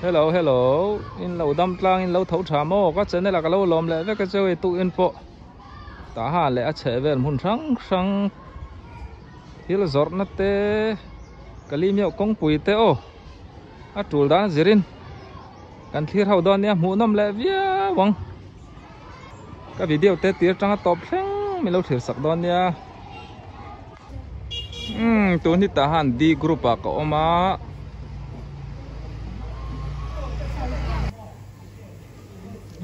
hello hello in lâu đâm tlang in lâu thấu trà mô có chân này là cái lâu lom lệ với cái chơi tụ in bộ ta hà lệ chế về hôn trắng sang thì là giọt nát tê cái ly miêu công bùi tê ô à chủ đó zirin cần thiệt hậu đòn nha mũ năm lệ vía vâng cái video tê tiết trang top sang mình lâu thiệt sắc đòn nha tuần thì ta hàn đi group à cậu mà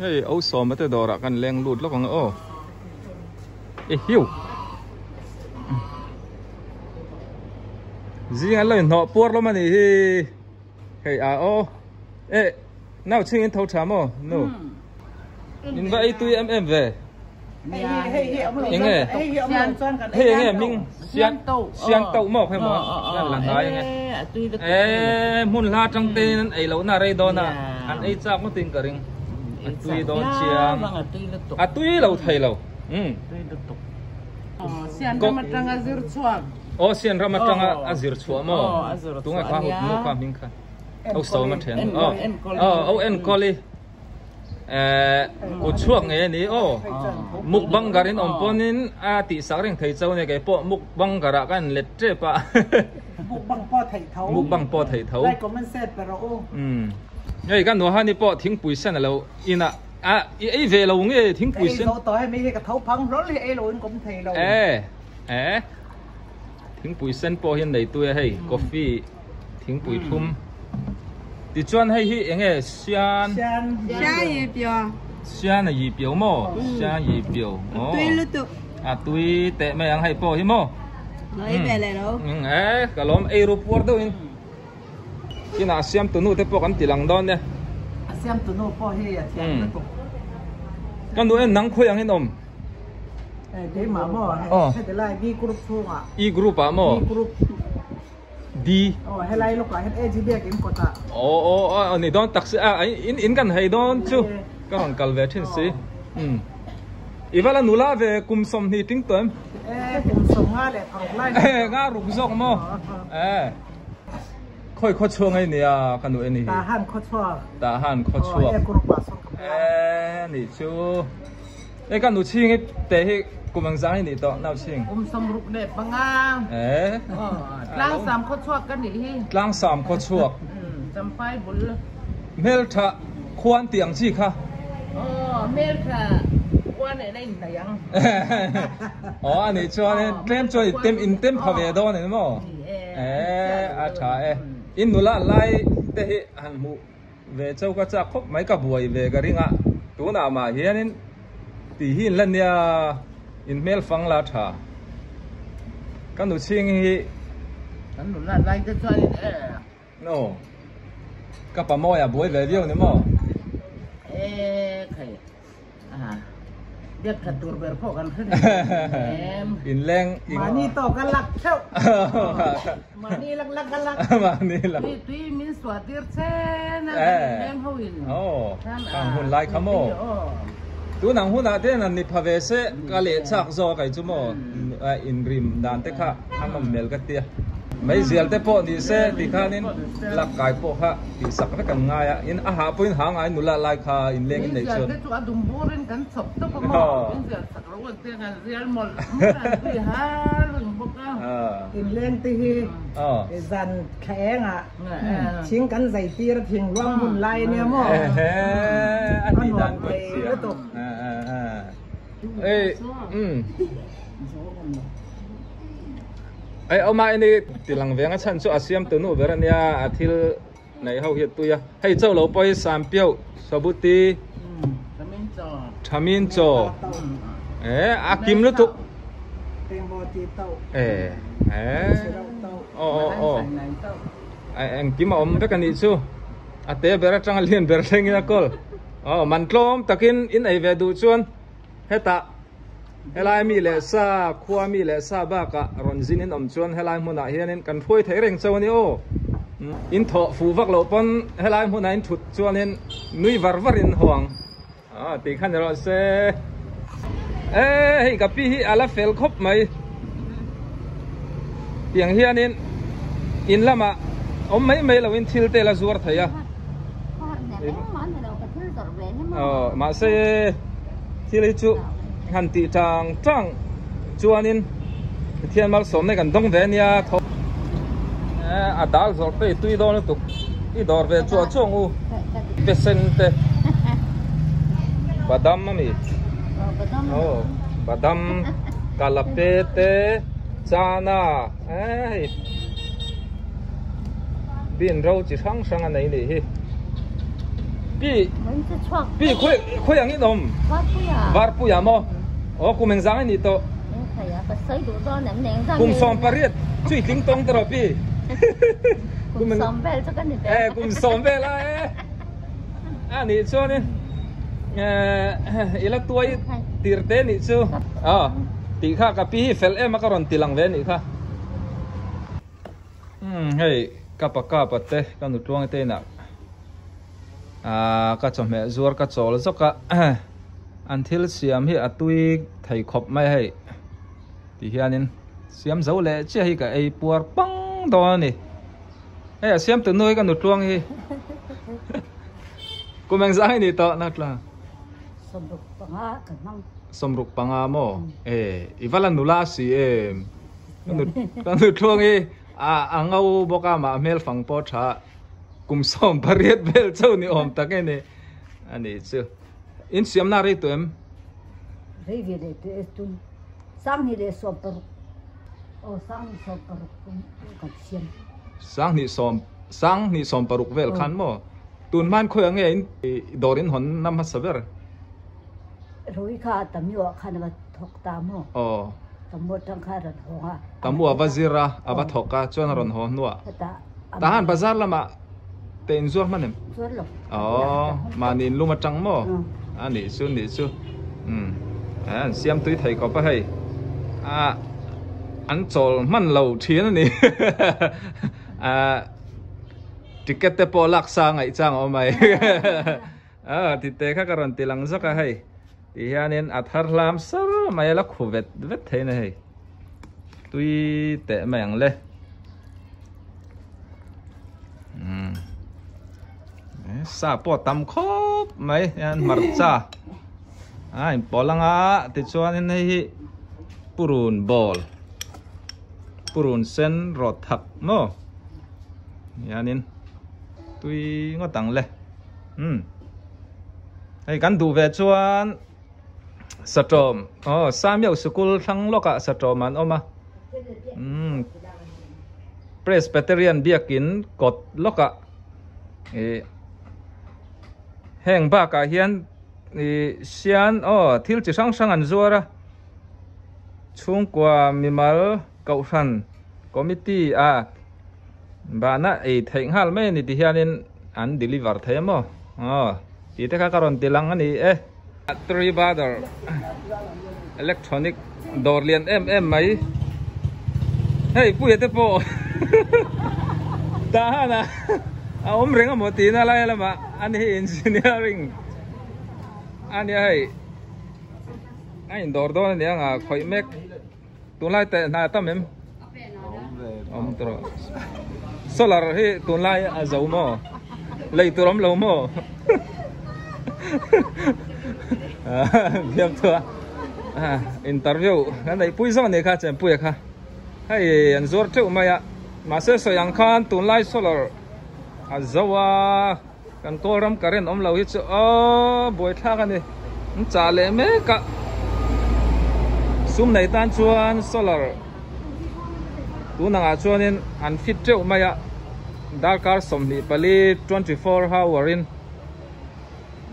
hey ấu sò mà tới đó ra cần leng lụt lắm con ô hiu gì anh lấy nọ buốt lắm mà đi hey à ô ê nào chơi in thâu chám ô no in vậy tụi em về anh nghe mình xiang tàu mọc hay mỏ là nói nghe ê muốn la trong tên ấy lâu na đây đó na anh ấy chắc có tin cả riêng anh tụi đó chiang à tụi lâu thầy lâu xiang ra mặt trăng azur chuak ô xiang ra mặt trăng azur chuak mỏ tung ai khoa hụt mua khoa mình khăn âu sầu mà thèn âu en coli ô chuak nghe ní ô mục băng garin omponin à tị sáng riêng thầy châu này cái bộ mục băng gara cái lết chế pa mục băng po thầy thấu đây có mình xét vào ô vậy cái nó hai ní bộ thính bùi sen là lâu ina à ấy về lâu nghe thính bùi sen lâu tối hay mấy cái thấu phăng rồi ấy lâu cũng thầy lâu thính bùi sen po hiện nay tôi hay coffee thính bùi thum thì chuyên hay hi nghe xian gì biểu xian là gì biểu mò xian gì biểu tuy lúc tục à tuy tệ mày ăn hay po hi mò nói về lại đâu cái lom aeroport đâu in cái nào xiam tụi nó tới po ăn tilang đón nè xiam tụi nó po hi à xiam lúc tục cái nó em nắng khơi ăn hết om đấy mà mò hay để lại đi group thôi à e group à mò đi hay lại lúc lại hết AGB kiếm có ta này đón taxi à in cần hay đón chứ các bạn cần về trên xe vậy là nula về cùng sống thì tính toán cùng sống ngã để thằng lại ngã rụng rộng mà khơi khó chuông ấy nè cái nụ này ta han khó chuông này chứ cái nụ chiên ấy để cùng bằng giá này đó nào chiên sống rụng đẹp bằng à lang sàm khó chuộc cái này lang sàm khó chuộc chăm phai bún mel thà khoan tiếng gì cả mel thà quan này đây là yang anh ấy cho nên tem cho tem phá về đó này mà in nula lai để hành mù về châu cái chắc khóc mấy cả buổi về cái riêng à tú nào mà hiện nên thì hiện lần nha in mail phăng la thà cái nụ chiên hi cái nụ là lai cái cho no cái bà mò à buổi về điêu nữa mà khẩy biết khát tour về phốกันขึ้น in leng mà ni toกันลักเช่าmà niลักกันลักtuy min swa tiệt xe na em hoin càng hôn lại khám mò tú nàng hôn thế là nịp về xe cái lệ chắc do cái chú mò in rim đàn thế khác ăn làm mel cái tia mấy giờ thế po thì xe thì khá nên là cái po ha thì sắc cái càng ngay à in ha po in hàng ai nula lại khá in lên in này chứ thế chú adum borin kan sập tóc có mò in giờ sắc rồi thế là real mol thì ha lưng bốc in lên thì dàn khẽ à chính cắn dày tia thiền loang hồn lai nè mò anh đi đàn bật xìa ê ông mai này thì lăng về ngay chân chỗ ASEAN từ nụ về ra nha athil này hậu hiện tôi hay châu lầu bơi sam piao sabuti chamin cho kim nữa tục anh kim mà ông biết cái gì chứ té về ra trang liền về ra nghe call man tlom takin in ai về du chuan heta helai mi le sa khua mi le sa ba ka ronjin in om chuan helai hmuna hianin kan phoi thei reng chawani o in tho fu vak lo pon helai hmuna in thut chuanin nui var in huang ti khan ro se hei ka pi hi ala fel khop mai tiang hianin in lama om mai lo in thil te la zuar thaya mà sẽ thì lấy chú hành thị trang trang chuan in thiên mal sớm này gần đông về nha thôi à đào rồiไปtuy đó nó tục ít đỏ về chùa chung u percente badam mà mi badam calapete chana ấy biển rau chỉ sang sang anh này đi bi khơi yang ít nôm var puya mo cùng mình giang này to cùng xóm Paris chui tiếng tông đó bi cùng xóm về cho cái này cùng xóm về lại anh này cho nên ilag tuai tirte ni chu ti kha ka pi fel em ka ron tilang ve ni kha hei kapa te kan nu tuang te na ka chom me zuar ka chol zoka until siam hi atui thai khop mai hei ti hianin siam zo le che hi ka ei puar pang do ni hei siam tu noi kan nu tuang hi kumeng zai ni to na tla somruk panga mo iwalan nula si kan nu tuang hi angau boka ma mel phang po tha kum som pariat bel chau ni om tak ne ani chu in siam na re tu em re vi de te tun sang ni de som par sang ni som par ka siam sang ni som paruk vel khan mo tun man khoi ange in dorin hon nam ha saber roi kha tamyo khan ba thok ta mo tambo tang kha ran ho ha tamu awazira aba thoka chon ron ho nuwa tahan bazar lama ten zuar manem zuar lo manin luma chang mo ani su an siam tui thai ko pa hai an chol man lo thien ni ticket te po lak sa ngai chang o mai ti te kha karon tilang zaka hai ti hianin athar lam sar mai la khuvet vet the na hai tui te mang le sa po tam khop mai yan marcha ai polanga ti chuan in hi purun bol purun sen rot thak mo yanin tui ngotang le ai kan du ve chuan satrom samyau school thang loka satrom an oma Presbyterian biakin kot loka heng ba ka hian sian thil chi sang an zuara chung kwa mimal kau ran committee bana theng hal me ni ti hianin an deliver themo ti te ka karon tilang ani three brother electronic dorlian mai hey pu yete po tahana om renga moti na lai lama ani engineering ani ai dor do ni anga khoi mek tunlai te na tamem om tro solar hi tunlai azau mo lei turam lo mo biam thua interview kan dai pui zo ne kha chen pui kha hai an zor theu maya ma se so yang khan tunlai solar azawa kan koram karen om lo hi chu boi tha kan ni cha le me ka sum nei tan chuan solar tu nanga chuanin an fit theu maya darkar somni pali 24 hour in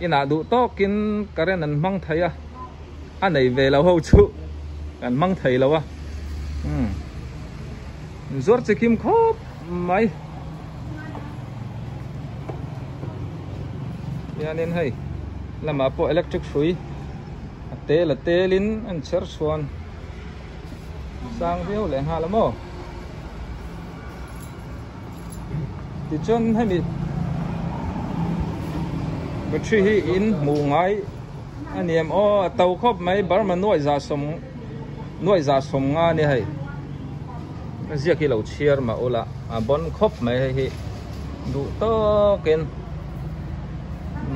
ina du to kin karen an mang thaya anei ve lo ho chu kan mang thai lo wa zor chikim khop mai yanin hai lama po electric hrui ate la telin an cher suan sang viu le ha lamo ti chon hai mi battery hi in mu ngai aniam tàu khop mai bar ma noi za som nga ni hai zia ki lo chiar ma ola bon khop mai hi du to ken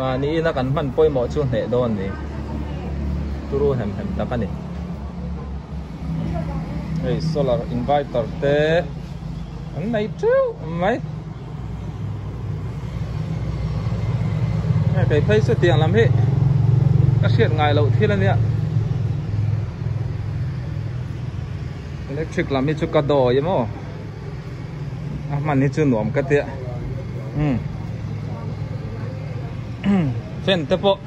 mà ní nó cần mặn bôi mỏ chuông hệ đòn thì turu hem ta cái này hey solar inverter te anh này chứ mấy cái thấy số tiền lắm hết các chuyện ngài lậu thiết lên đấy ạ electric làm hết cho cả đồ vậy mà mà ní chưa nuông cái tiệt phèn tập bộ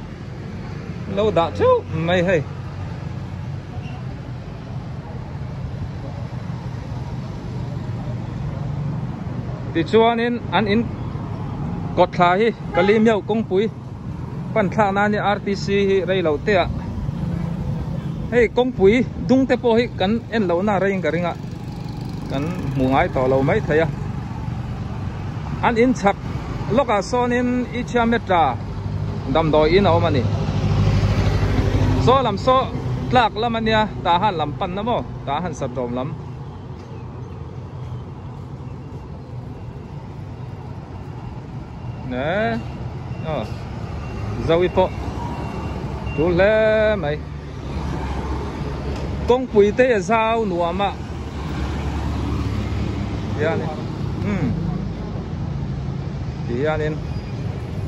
lâu đã chứ mày hay thì cho nên anh in cột lại cái lim nhau công pui pan thà na ni RTC đây lâu tệ hey công pui dung tập bộ hi kan en lâu na đây cái ringa kan mungai to lâu mấy thấy à anh in chặt lúc à so nên ít chia mét ra đầm đồi in nào mà nè so làm so lạc lắm anh nha ta han làm pan lắm ô ta han sập rôm lắm nè dâu ít po chú lẽ mày công quỷ tê sao nua mà ya nè thì nên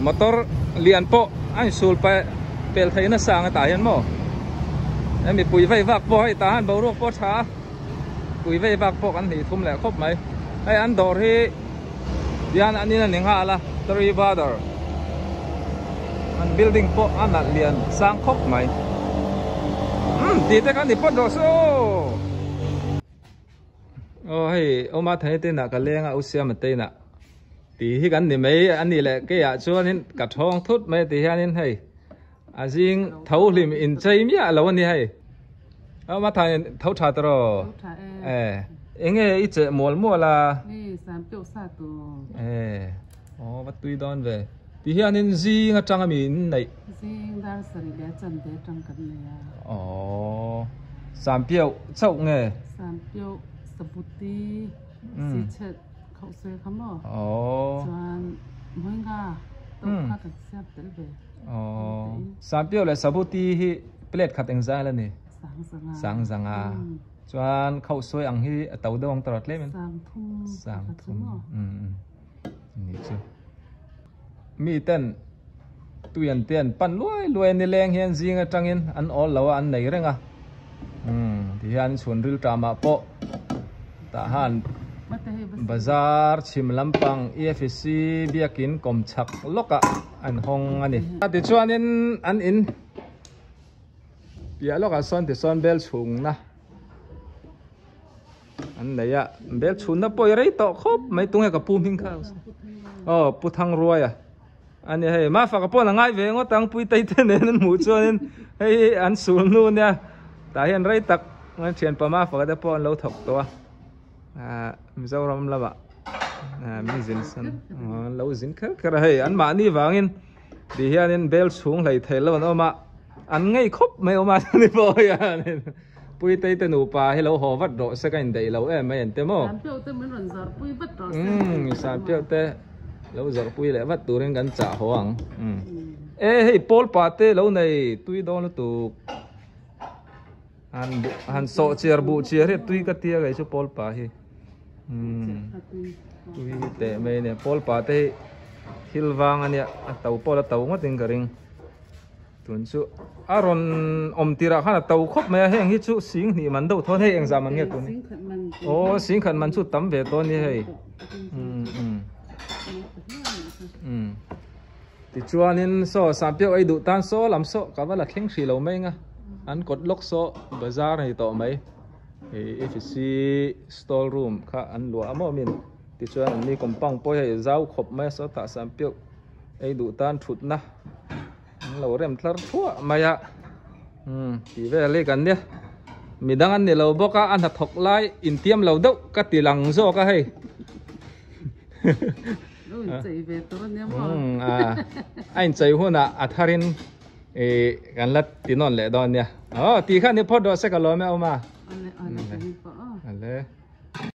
motor liền po anh sul pa pel thấy nó sang ta hiền mo em bị bùi vây vạc po hay ta han bầu ruột po cha bùi vây vạc po anh thì thum lẹ khóc mày hay anh đổ thì dian anh nên hạ là three brother anh building po anh là liền sang khóc mày thì thế cái này po đồ số ôi ông mà thấy tên là cái leng à usia mà tên à thì khi gần thì mấy anh đi lại cái à cho nên cả thong thốt mấy thì anh hay à riêng thấu liềm in chơi mía lâu anh đi hay mà thằng thấu trà rồi anh ấy ít chơi mua là bắt tùy đón về thì anh nên gì ngắt trăng mình này sám biểu chậu nghề sám biểu sabuti chết khẩu sơ khăm mỏ chọn mỗi ngà tàu khác các xếp tới về sám biểu là sabuti hi plate khát anh ra lên nè sáng rằng à chọn khẩu sơ ăn hi tàu đông tàu lết lên sáng thùngนี่chứมีเต้นtuyển tiền pan luôi ni leng hian zinga tangin an all lawa an nei renga thì hian chun ril trama po ta han bazar chim lampang EFC biakin kom chak loka an hong ani ti chuanin an in pia loka son ti son bel chung na anh này à bel chun na poi rei to khop mai tung ka pum hing kha puthang ruai à anh ấy mà phải có ngay về ngó tăng pui tây thế nên mù cho nên hay ăn sủn luôn nha tại hiện rây tắc chuyện pa mà phải có lâu thọc to mình sao làm là mình dính sân lâu dính khác cái này ăn mà đi vào in thì hiện nên bel xuống lại thấy lâu mà ăn ngay khóc mấy ông mà đi bơi à pui tây tên nụ pa hay lâu hồ vắt độ sẽ cái đầy lâu em mấy anh tem không sản phiêu tê lâu giờ pui lại vắt tủ lên gần trả hoang ê hey Paul Pate lâu này tui đó nó tụ han so chia bu chia hết tui cái tia cái cho Paul Pate tui tệ mấy nè Paul Pate hil vang anh ạ tàu Paul tàu ngót tiếng kering tuần chú Aaron tira khá là tàu khóc mấy hẹn hít chú xính thì mình đâu thôi hay anh ra mình nghe tuần xính khẩn mình chú tắm về tuần như vậy thì chua nên so sắm biểu ấy đủ tan so làm so cả vẫn là khen xì lâu mấy nga anh cột lốc so bazaar này to mấy thì FCC store room khá anh lúa mà mình thì chua anh đi cầm băng bôi hay rau khop mấy so ta sắm biểu ấy đủ tan thụt na lâu rem thlar thua mày ạ thì về lấy gần nhé mình đang ăn để lâu bốc anh thật thọc lại in tiêm lâu đậu cắt tỉ lằng do cái hay anh chạy hôm nào tharin gan lát tí non lẹ đòn nha tí khác thì phốt đó sẽ có lối mẹ ông mà